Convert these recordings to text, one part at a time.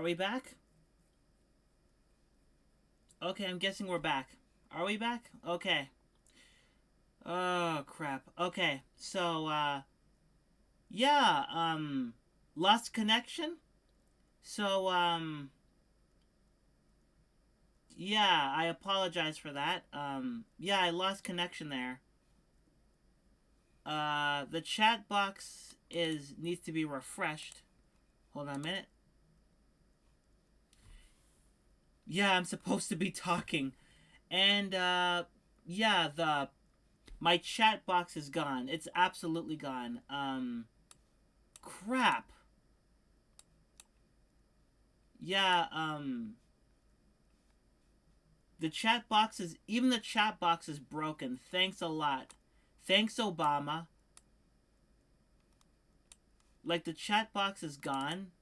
Are we back? Okay, I'm guessing we're back. Are we back? Okay. Oh, crap. Okay, so, yeah, lost connection? So, yeah, I apologize for that. Yeah, I lost connection there. The chat box needs to be refreshed. Hold on a minute. Yeah, I'm supposed to be talking. And, yeah, my chat box is gone. It's absolutely gone. Crap. Yeah, even the chat box is broken. Thanks a lot. Thanks, Obama. Like, the chat box is gone.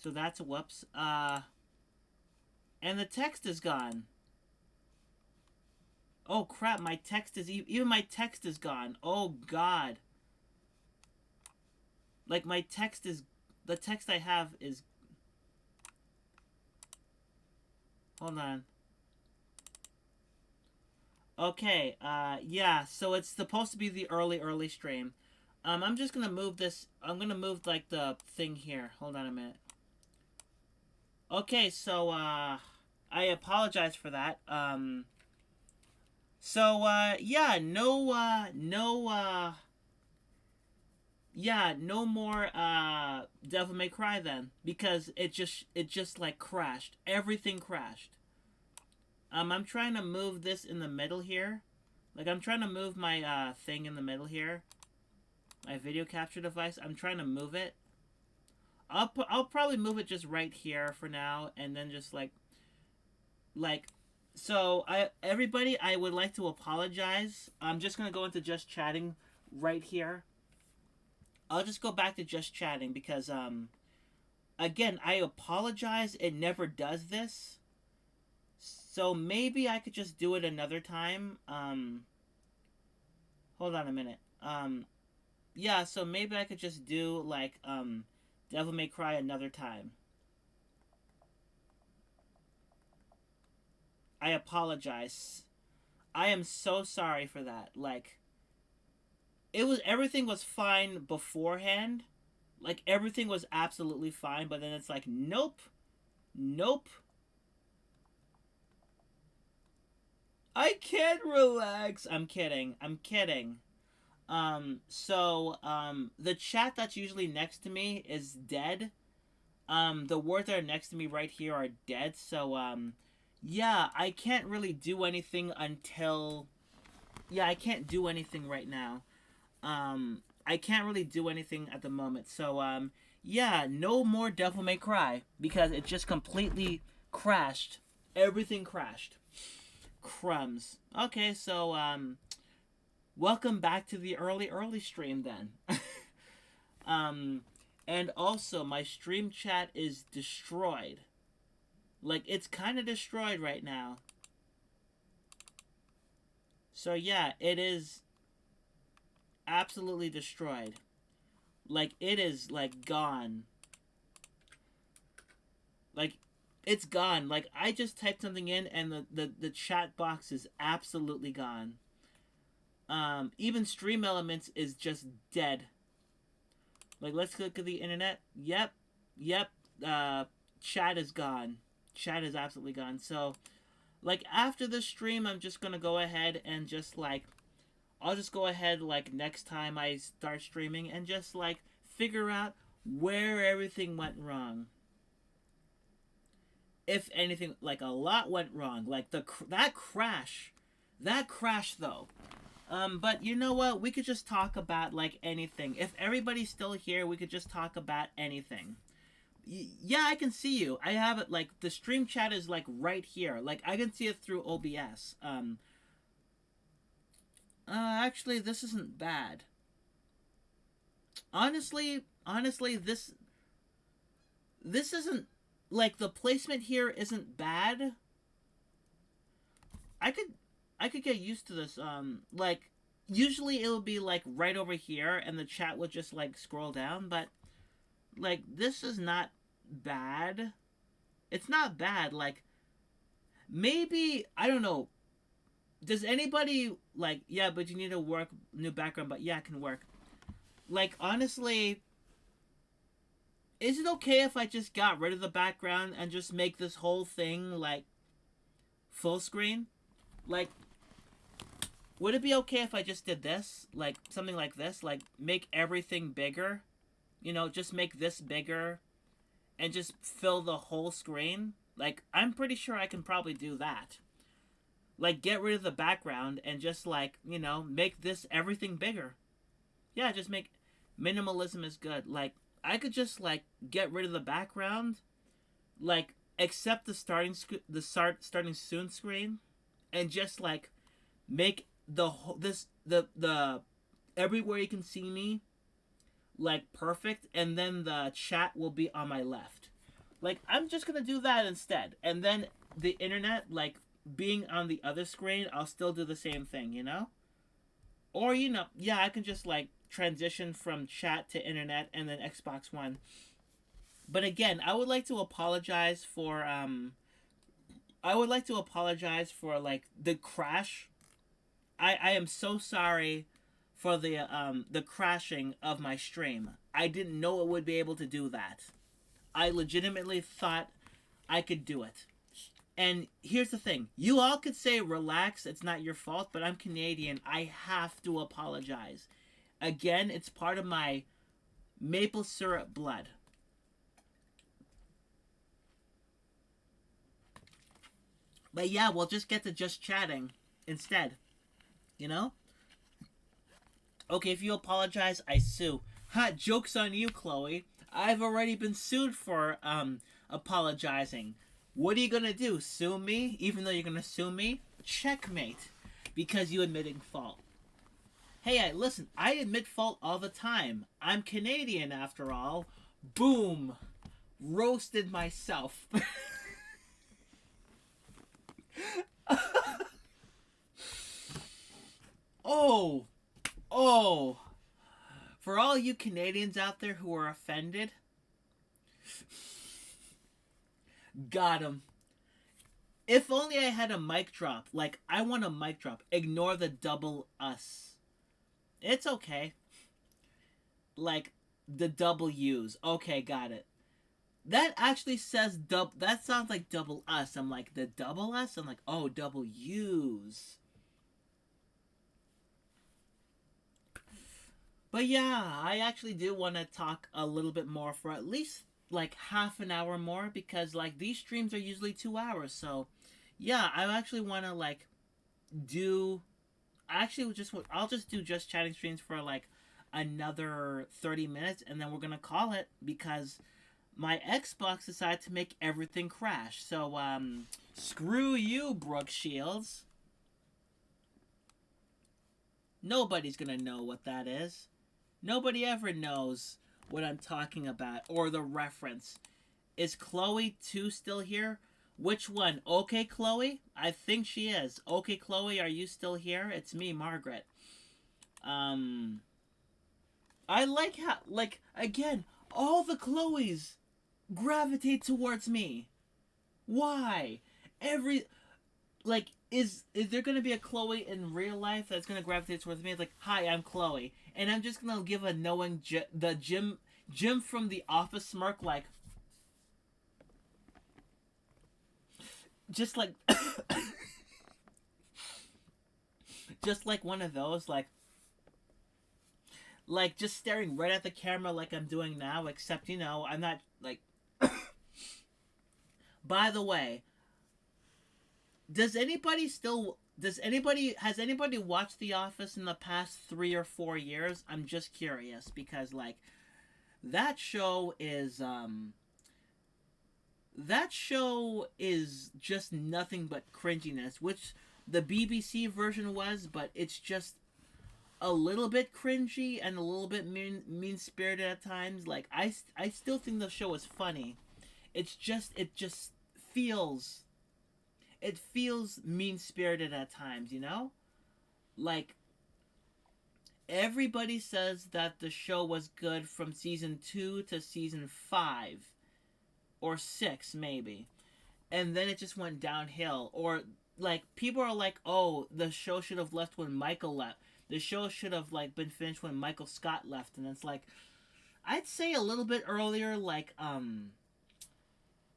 So that's a whoops. And the text is gone. Oh, crap. Even my text is gone. Oh, God. Like, the text I have is, hold on. Okay, yeah, so it's supposed to be the early stream. I'm just gonna move this. I'm gonna move, like, the thing here. Hold on a minute. Okay, so, I apologize for that. So, yeah, yeah, no more, Devil May Cry then. Because it just, like, crashed. Everything crashed. I'm trying to move this in the middle here. Like, I'm trying to move my, thing in the middle here. My video capture device. I'm trying to move it. I'll probably move it just right here for now, and then just like so everybody, I would like to apologize. I'm just gonna go into just chatting right here. I'll just go back to just chatting because again, I apologize. It never does this. So maybe I could just do it another time. Hold on a minute. Yeah, so maybe I could just do, like, Devil May Cry another time. I apologize. I am so sorry for that. Like, everything was fine beforehand. Like, everything was absolutely fine, but then it's like, nope. Nope. I can't relax. I'm kidding. I'm kidding. The chat that's usually next to me is dead. The words that are next to me right here are dead. So, yeah, I can't really do anything until. Yeah, I can't do anything right now. I can't really do anything at the moment. So, yeah, no more Devil May Cry because it just completely crashed. Everything crashed. Crumbs. Okay, so, welcome back to the early stream then. um, and also, my stream chat is destroyed. Like, it's kind of destroyed right now. So, yeah, it is absolutely destroyed. Like, it is, like, gone. Like, it's gone. Like, I just typed something in and the chat box is absolutely gone. Even Stream Elements is just dead. Like, let's look at the internet. Yep. Yep. Chat is gone. Chat is absolutely gone. So, like, after the stream, I'm just gonna go ahead and just, like, I'll just go ahead, like, next time I start streaming and just, like, figure out where everything went wrong. If anything, like, a lot went wrong. Like, that crash. That crash, though. But you know what? We could just talk about, like, anything. If everybody's still here, we could just talk about anything. Yeah, I can see you. I have it, like, the stream chat is, like, right here. Like, I can see it through OBS. Actually, this isn't bad. Honestly, this isn't, like, the placement here isn't bad. I could I could get used to this. Like, usually it'll be, like, right over here and the chat would just, like, scroll down, but, like, this is not bad. It's not bad. Like, maybe, I don't know. Does anybody, like, yeah, but you need to work new background, but yeah, it can work. Like, honestly, is it okay if I just got rid of the background and just make this whole thing, like, full screen? Like, would it be okay if I just did this? Like, something like this? Like, make everything bigger? You know, just make this bigger and just fill the whole screen? Like, I'm pretty sure I can probably do that. Like, get rid of the background and just, like, you know, make this everything bigger. Yeah, just make. Minimalism is good. Like, I could just, like, get rid of the background, like, accept the starting soon screen, and just, like, make the whole this the everywhere you can see me, like, perfect, and then the chat will be on my left. Like, I'm just gonna do that instead, and then the internet, like, being on the other screen, I'll still do the same thing, you know. Or, you know, yeah, I can just, like, transition from chat to internet and then Xbox One. But again, I would like to apologize for, like, the crash. I am so sorry for the crashing of my stream. I didn't know it would be able to do that. I legitimately thought I could do it. And here's the thing. You all could say relax, it's not your fault, but I'm Canadian. I have to apologize. Again, it's part of my maple syrup blood. But yeah, we'll just get to just chatting instead. You know? Okay, if you apologize, I sue. Ha, joke's on you, Chloe. I've already been sued for apologizing. What are you gonna do? Sue me? Even though you're gonna sue me? Checkmate. Because you admitting fault. Hey, listen, I admit fault all the time. I'm Canadian after all. Boom. Roasted myself. Oh, oh. For all you Canadians out there who are offended, got him. If only I had a mic drop. Like, I want a mic drop. Ignore the double us. It's okay. Like, the double U's. Okay, got it. That actually says double. That sounds like double us. I'm like, the double us? I'm like, oh, double U's. But yeah, I actually do want to talk a little bit more for at least like half an hour more because like these streams are usually 2 hours. So yeah, I actually want to like do. I actually just I'll just do just chatting streams for like another 30 minutes and then we're gonna call it because my Xbox decided to make everything crash. So screw you, Brooke Shields. Nobody's gonna know what that is. Nobody ever knows what I'm talking about or the reference. Is Chloe 2 still here? Which one? Okay, Chloe? I think she is. Okay, Chloe, are you still here? It's me, Margaret. Um, I like how, like, again, all the Chloes gravitate towards me. Why? Every, like, is there gonna be a Chloe in real life that's gonna gravitate towards me? It's like, hi, I'm Chloe, and I'm just gonna give a knowing the Jim from The Office smirk, like, just like, just like one of those, like just staring right at the camera like I'm doing now. Except you know, I'm not like. By the way, does anybody has anybody watched The Office in the past 3 or 4 years? I'm just curious because like that that show is just nothing but cringiness, which the BBC version was, but it's just a little bit cringy and a little bit mean spirited at times. Like I still think the show is funny. It just feels it feels mean spirited at times, you know? Like everybody says that the show was good from season 2 to season 5. or 6 maybe, and then it just went downhill. Or like people are like, oh, the show should have left when Michael left. The show should have like been finished when Michael Scott left, and it's like I'd say a little bit earlier, like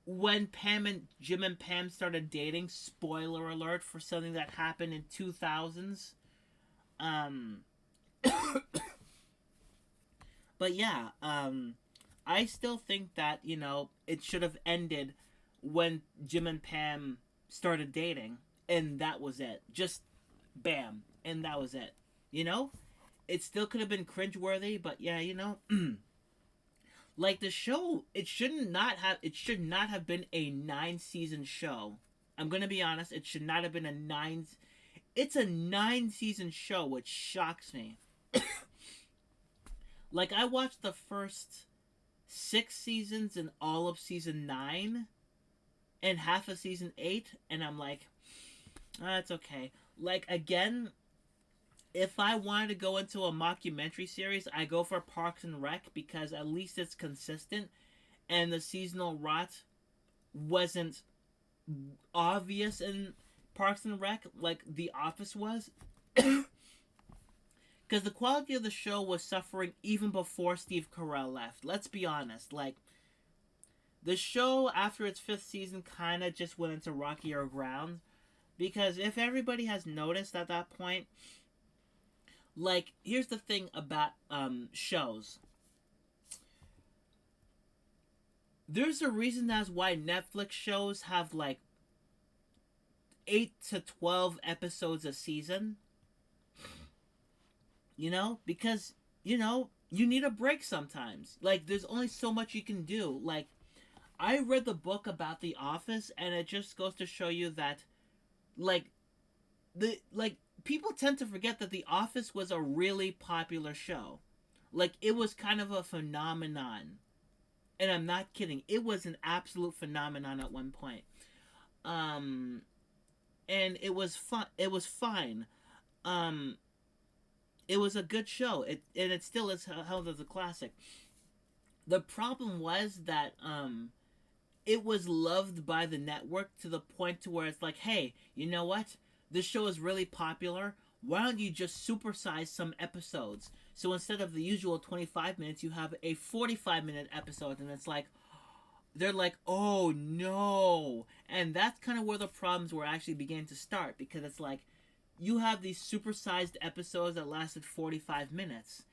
when Jim and Pam started dating. Spoiler alert for something that happened in 2000s. Um, but yeah, I still think that it should have ended when Jim and Pam started dating, and that was it. Just bam, and that was it. You know, it still could have been cringeworthy, but yeah, like the show, it should not have been a 9-season show. I'm gonna be honest, it should not have been a nine. It's a 9-season show, which shocks me. Like I watched the first 6 seasons and all of season 9 and half of season 8, and I'm like, it's okay. Like again, if I wanted to go into a mockumentary series, I go for Parks and Rec because at least it's consistent and the seasonal rot wasn't obvious in Parks and Rec like The Office was. Because the quality of the show was suffering even before Steve Carell left. Let's be honest. Like, the show, after its 5th season, kind of just went into rockier ground. Because if everybody has noticed at that point, like, here's the thing about shows. There's a reason that's why Netflix shows have, like, 8 to 12 episodes a season. Because, you need a break sometimes. Like, there's only so much you can do. Like, I read the book about The Office, and it just goes to show you that, people tend to forget that The Office was a really popular show. Like, it was kind of a phenomenon. And I'm not kidding. It was an absolute phenomenon at one point. And it was fun. It was fine. It was a good show. It still is held as a classic. The problem was that it was loved by the network to the point to where it's like, hey, you know what? This show is really popular. Why don't you just supersize some episodes? So instead of the usual 25 minutes, you have a 45-minute episode, and it's like, they're like, oh no. And that's kind of where the problems were actually beginning to start, because it's like, you have these supersized episodes that lasted 45 minutes.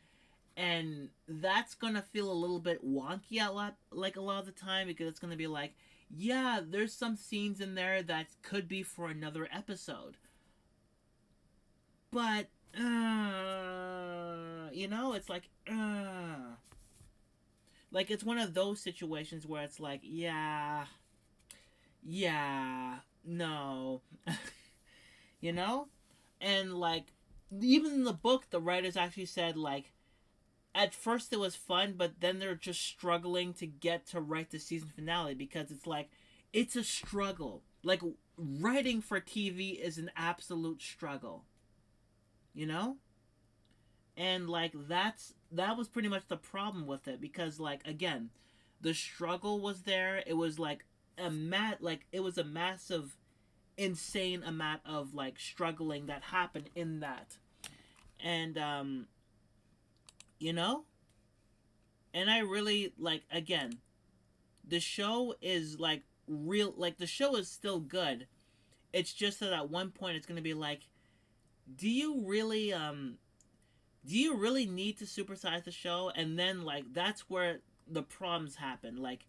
And that's going to feel a little bit wonky a lot of the time, because it's going to be like, yeah, there's some scenes in there that could be for another episode. But, it's like, Like, it's one of those situations where it's like, yeah, no. you know? And, like, even in the book, the writers actually said, like, at first it was fun, but then they're just struggling to get to write the season finale, because it's like, it's a struggle. Like, writing for TV is an absolute struggle. And, like, that was pretty much the problem with it, because, like, again, the struggle was there. It was, like, it was a massive, insane amount of, like, struggling that happened in that. And, and I really, like, again, the show is, like, the show is still good. It's just that at one point it's going to be like, do you really need to supersize the show? And then, like, that's where the problems happen. Like,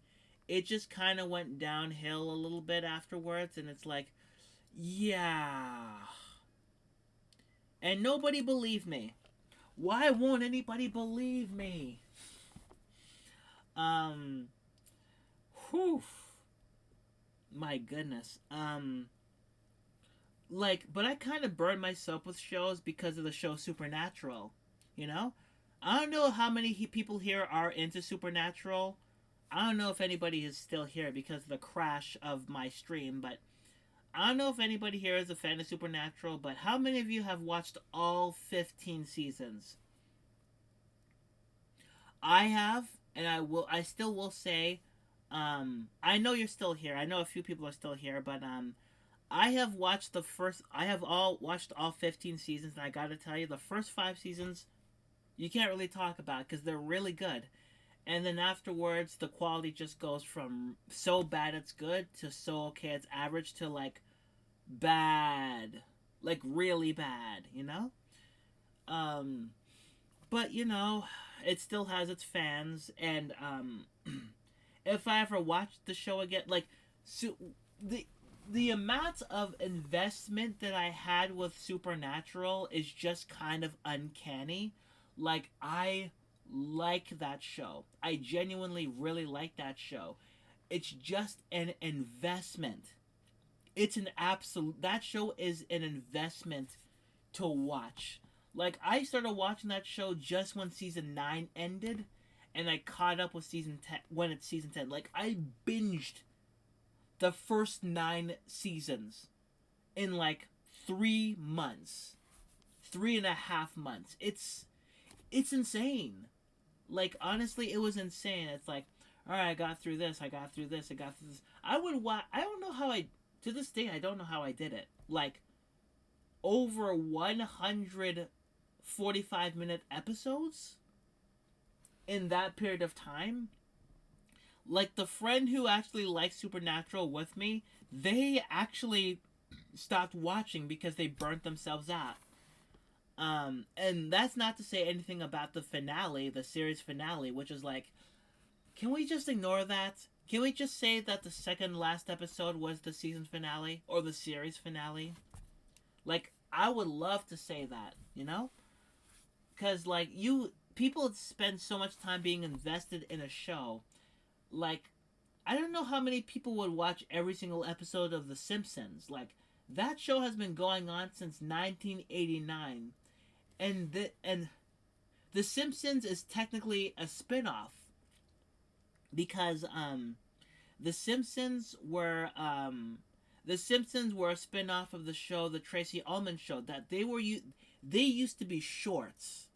it just kind of went downhill a little bit afterwards, and it's like, yeah. And nobody believed me. Why won't anybody believe me? Whew. My goodness. But I kind of burned myself with shows because of the show Supernatural. I don't know how many people here are into Supernatural. I don't know if anybody is still here because of the crash of my stream, but I don't know if anybody here is a fan of Supernatural, but how many of you have watched all 15 seasons? I have, and I still will say, I know you're still here. I know a few people are still here, but I have watched the first. I have all watched all 15 seasons, and I gotta tell you, the first 5 seasons you can't really talk about because they're really good. And then afterwards, the quality just goes from so bad it's good to so okay it's average to like bad, like really bad. Um, but it still has its fans, and if I ever watched the show again, like, so the the amount of investment that I had with Supernatural is just kind of uncanny. Like, I like that show. I genuinely really like that show. It's just an investment. It's an absolute. That show is an investment to watch. Like, I started watching that show just when season 9 ended, and I caught up with season 10 when it's season 10. Like, I binged the first 9 seasons in like 3 months, 3.5 months. It's insane. Like, honestly, it was insane. It's like, all right, I got through this, I got through this, I got through this. I don't know how I. To this day, I don't know how I did it. Like, over 145-minute episodes in that period of time. Like, the friend who actually liked Supernatural with me, they actually stopped watching because they burnt themselves out. And that's not to say anything about the finale, the series finale, which is like, can we just ignore that? Can we just say that the second last episode was the season finale or the series finale? Like, I would love to say that, Because, like, people spend so much time being invested in a show. Like, I don't know how many people would watch every single episode of The Simpsons. Like, that show has been going on since 1989. And The Simpsons is technically a spin-off because The Simpsons were The Simpsons were a spin-off of the show The Tracy Ullman Show. That they used to be shorts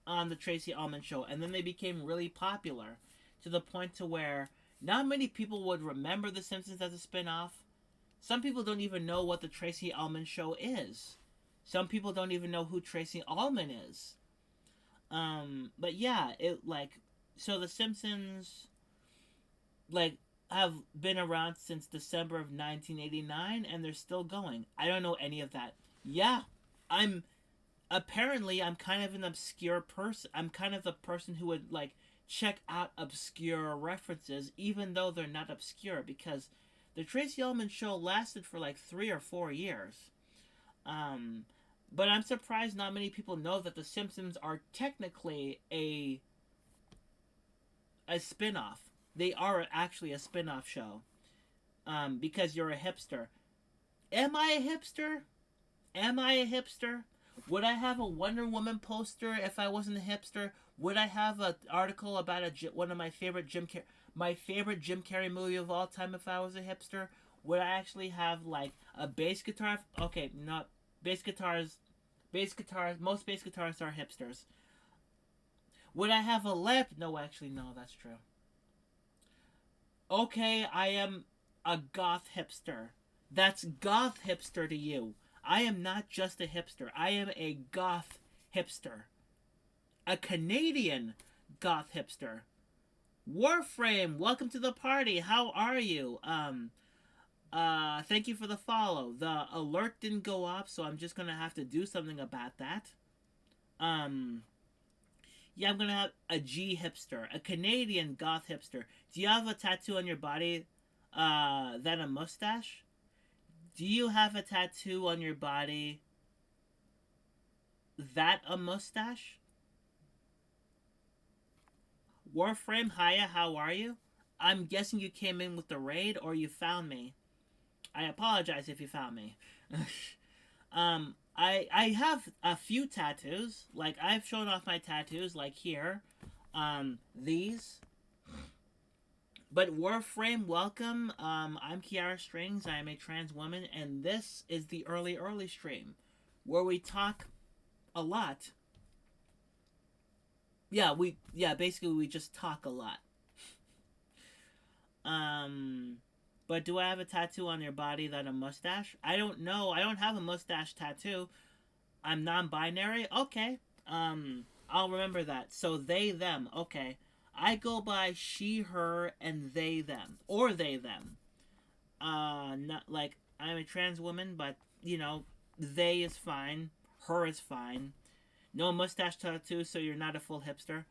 on The Tracy Ullman Show, and then they became really popular to the point to where not many people would remember The Simpsons as a spin-off. Some people don't even know what The Tracy Ullman Show is. Some people don't even know who Tracy Ullman is. But yeah, so The Simpsons, like, have been around since December of 1989, and they're still going. I don't know any of that. Yeah, I'm I'm kind of an obscure person. I'm kind of the person who would like check out obscure references, even though they're not obscure, because the Tracy Ullman Show lasted for like 3 or 4 years. Um, but I'm surprised not many people know that The Simpsons are technically a spin-off. They are actually a spin-off show. Because you're a hipster. Am I a hipster? Am I a hipster? Would I have a Wonder Woman poster if I wasn't a hipster? Would I have an article about one of my favorite Jim Carrey movie of all time if I was a hipster? Would I actually have like a bass guitar? Okay, not bass guitars. Bass guitars. Most bass guitarists are hipsters. Would I have a lamp? No, actually, no. That's true. Okay, I am a goth hipster. That's goth hipster to you. I am not just a hipster. I am a goth hipster. A Canadian goth hipster. Warframe, welcome to the party. How are you? Thank you for the follow. The alert didn't go up, so I'm just gonna have to do something about that. Um, yeah, I'm gonna have a G hipster, a Canadian goth hipster. Do you have a tattoo on your body, than a mustache? Do you have a tattoo on your body that a mustache? Warframe, hiya, how are you? I'm guessing you came in with the raid or you found me. I apologize if you found me. I have a few tattoos. Like, I've shown off my tattoos, like here. These. But Warframe, welcome. I'm Kiara Strings. I am a trans woman, and this is the early stream, where we talk a lot. Yeah, basically we just talk a lot. Um, but do I have a tattoo on your body that a mustache? I don't know. I don't have a mustache tattoo. I'm non-binary. Okay. I'll remember that. So they them. Okay. I go by she her and they them or they them. Not like I'm a trans woman, but they is fine. Her is fine. No mustache tattoo, so you're not a full hipster.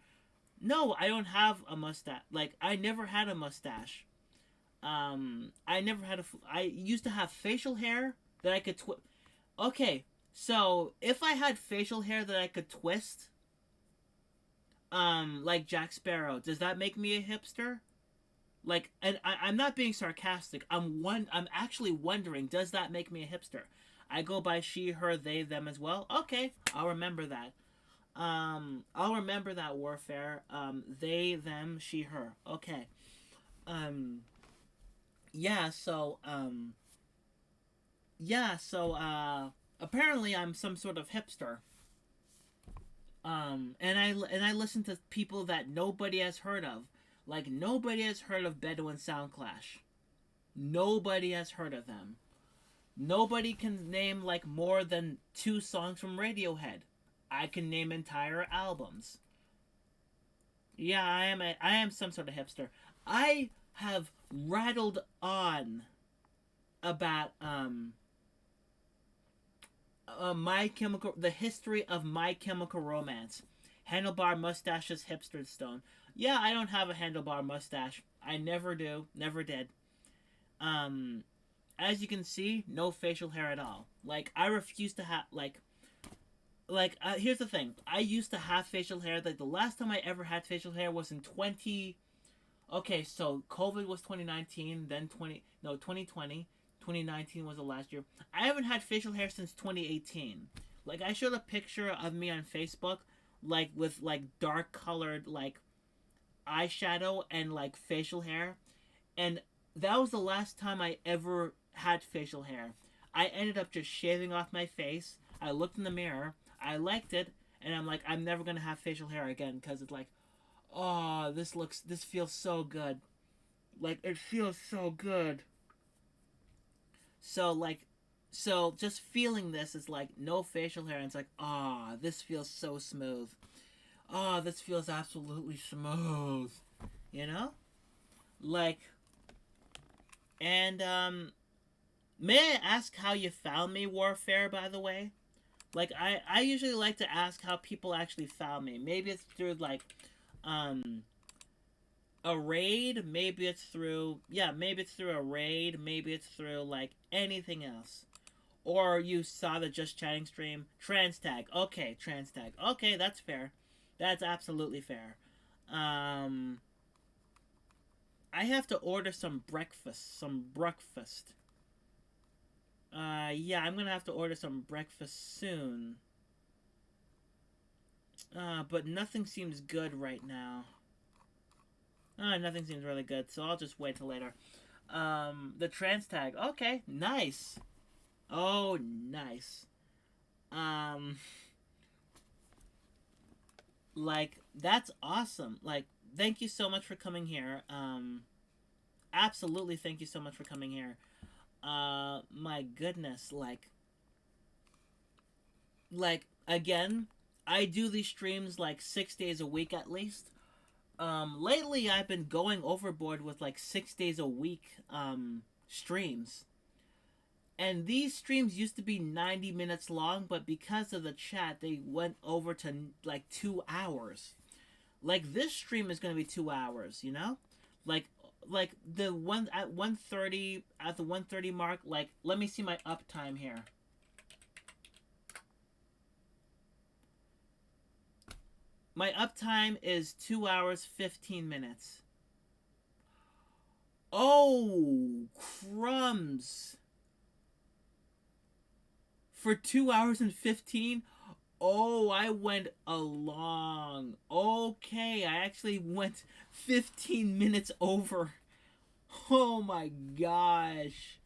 No, I don't have a mustache. Like I never had a mustache. I never had a. I used to have facial hair that I could twist. Okay, so if I had facial hair that I could twist, like Jack Sparrow, does that make me a hipster? Like, and I'm not being sarcastic. I'm actually wondering, does that make me a hipster? I go by she, her, they, them as well. Okay, I'll remember that. I'll remember that warfare. They, them, she, her. Okay. Um, yeah. Apparently I'm some sort of hipster. And I listen to people that nobody has heard of. Like nobody has heard of Bedouin Soundclash. Nobody has heard of them. Nobody can name like more than two songs from Radiohead. I can name entire albums. Yeah, I am some sort of hipster. I have rattled on about My Chemical, the history of My Chemical Romance. Handlebar mustaches, hipster stone. Yeah, I don't have a handlebar mustache. I never do, never did. Um, as you can see, no facial hair at all. Like I refuse to have here's the thing. I used to have facial hair. Like the last time I ever had facial hair was in 20. Okay, so COVID was 2019, then 2020. 2019 was the last year. I haven't had facial hair since 2018. Like I showed a picture of me on Facebook, like with like dark colored like eyeshadow and like facial hair, and that was the last time I ever had facial hair. I ended up just shaving off my face. I looked in the mirror. I liked it, and I'm like, I'm never gonna have facial hair again because it's like, oh, this feels so good. Like it feels so good. So like, so just feeling this is like no facial hair, and it's like, ah, oh, this feels so smooth. Oh, this feels absolutely smooth. You know, like, and may I ask how you found me, Warfare? By the way, like I usually like to ask how people actually found me. Maybe it's through like um a raid, maybe it's through maybe it's through a raid, maybe it's through like anything else. Or you saw the Just Chatting stream. Trans tag. Okay, trans tag. Okay, that's fair. That's absolutely fair. Um I have to order some breakfast. Some breakfast. Yeah, I'm gonna have to order some breakfast soon. But nothing seems good right now. Nothing seems really good, so I'll just wait till later. The trans tag. Okay, nice. Oh, nice. Um, like that's awesome. Like, thank you so much for coming here. Absolutely, thank you so much for coming here. My goodness, like again, I do these streams like 6 days a week at least. Lately I've been going overboard with like 6 days a week streams. And these streams used to be 90 minutes long, but because of the chat, they went over to like 2 hours. Like this stream is gonna be 2 hours, you know? Like like the one at 1:30 at the 1:30 mark, like let me see my uptime here. My uptime is 2 hours 15 minutes. Oh, crumbs. For 2 hours and 15? Oh, I went along. Okay, I actually went 15 minutes over. Oh my gosh.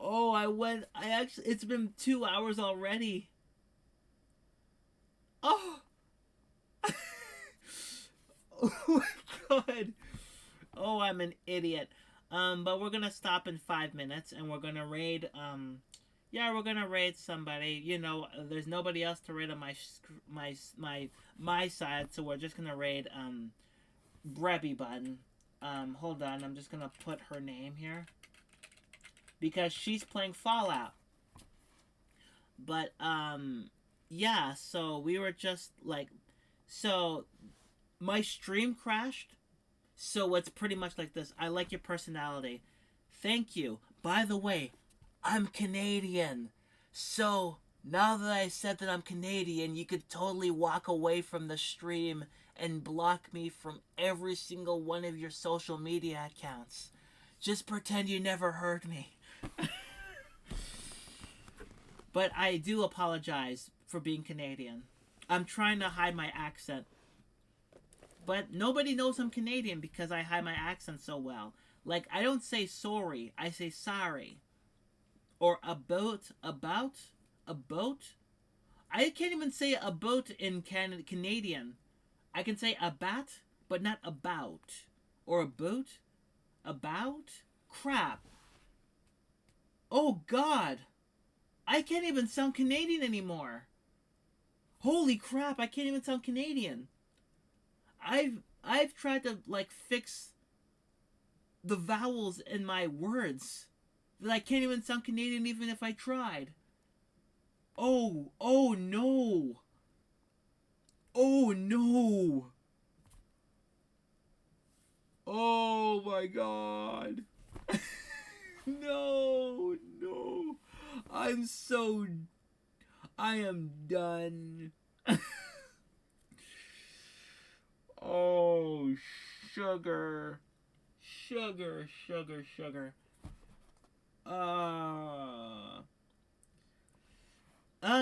Oh, it's been 2 hours already. Oh. Oh my god. Oh, I'm an idiot. But we're gonna stop in 5 minutes, and we're gonna raid. Yeah, we're gonna raid somebody. You know, there's nobody else to raid on my side, so we're just gonna raid Brebby Button. Hold on, I'm just gonna put her name here because she's playing Fallout. But yeah. So we were just like, so my stream crashed. So it's pretty much like this. I like your personality. Thank you. By the way, I'm Canadian. So now that I said that I'm Canadian, you could totally walk away from the stream and block me from every single one of your social media accounts. Just pretend you never heard me. But I do apologize for being Canadian. I'm trying to hide my accent. But nobody knows I'm Canadian because I hide my accent so well. Like, I don't say sorry, I say sorry. Or a boat. A boat? I can't even say a boat in Canadian. I can say a bat, but not about. Or a boat? About? Crap. Oh, God. I can't even sound Canadian anymore. Holy crap, I can't even sound Canadian. I've tried to like fix the vowels in my words that I can't even sound Canadian even if I tried. Oh no. Oh no. Oh my god. No. I'm so I am done. Oh, sugar. Sugar.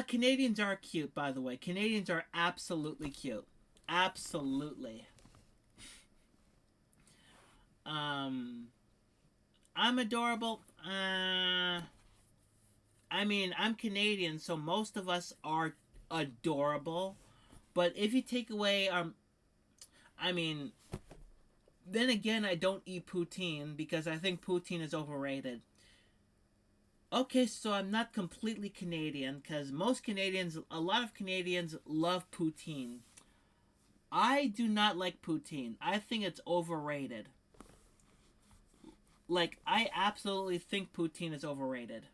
Canadians are cute, by the way. Canadians are absolutely cute. Absolutely. Um, I'm adorable. I mean, I'm Canadian, so most of us are adorable. But if you take away I mean, then again, I don't eat poutine because I think poutine is overrated. Okay, so I'm not completely Canadian because a lot of Canadians love poutine. I do not like poutine. I think it's overrated. Like, I absolutely think poutine is overrated.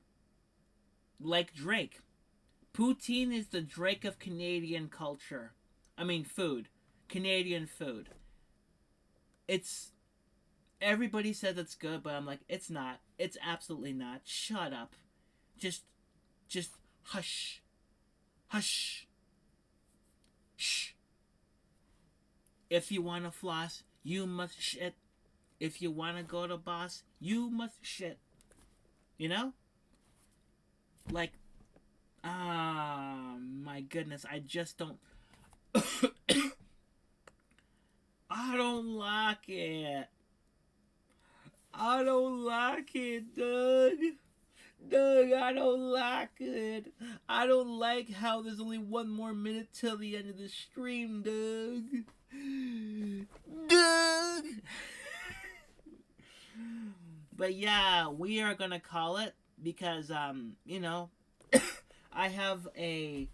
Like Drake. Poutine is the Drake of Canadian culture. I mean, food. Canadian food. It's everybody says it's good, but I'm like, it's not. It's absolutely not. Shut up. Just, just hush, hush, shh. If you wanna floss, you must shit. If you wanna go to boss, you must shit. You know, like, my goodness, I just don't. I don't like it. I don't like it, Doug. Doug, I don't like it. I don't like how there's only one more minute till the end of the stream, Doug. Doug! But yeah, we are gonna call it because, I have a.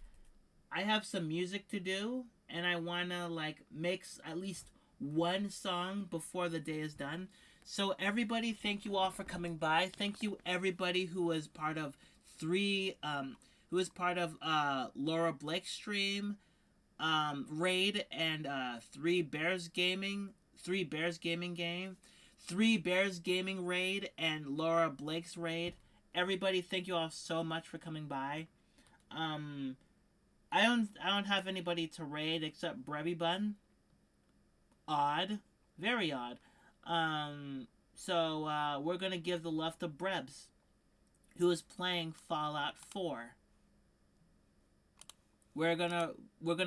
I have some music to do, and I wanna, like, make at least one song before the day is done. So everybody, thank you all for coming by. Thank you everybody who was part of Laura Blake's stream, raid, and Three Bears Gaming raid, and Laura Blake's raid. Everybody, thank you all so much for coming by. Um, I don't have anybody to raid except Brebby Bun. Odd, very odd. So we're gonna give the love to Brebs, who is playing Fallout 4. We're gonna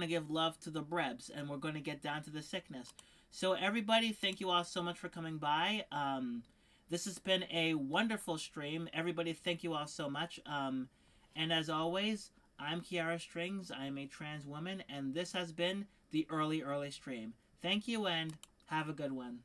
give love to the Brebs, and we're gonna get down to the sickness. So everybody, thank you all so much for coming by. This has been a wonderful stream. Everybody, thank you all so much. And as always, I'm Kiara Strings. I'm a trans woman, and this has been the early stream. Thank you, and have a good one.